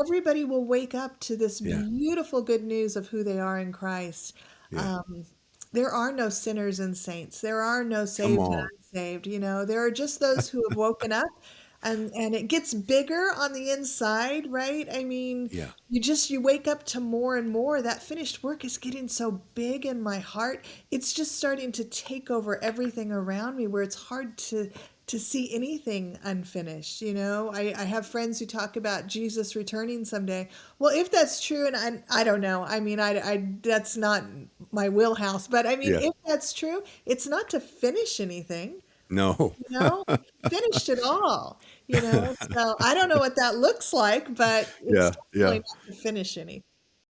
everybody will wake up to this Yeah. beautiful good news of who they are in Christ. Yeah. Um, there are no sinners and saints. There are no Come saved and on. unsaved. There are just those who have woken up, and it gets bigger on the inside, right? I mean, Yeah. you wake up to more and more. That finished work is getting so big in my heart. It's just starting to take over everything around me where it's hard to see anything unfinished. I have friends who talk about Jesus returning someday. Well, if that's true, and I don't know. I mean, that's not my wheelhouse, but I mean, Yeah. if that's true, it's not to finish anything, No. you know? He finished it all. So I don't know what that looks like, but it's Yeah. definitely Yeah. not to finish anything.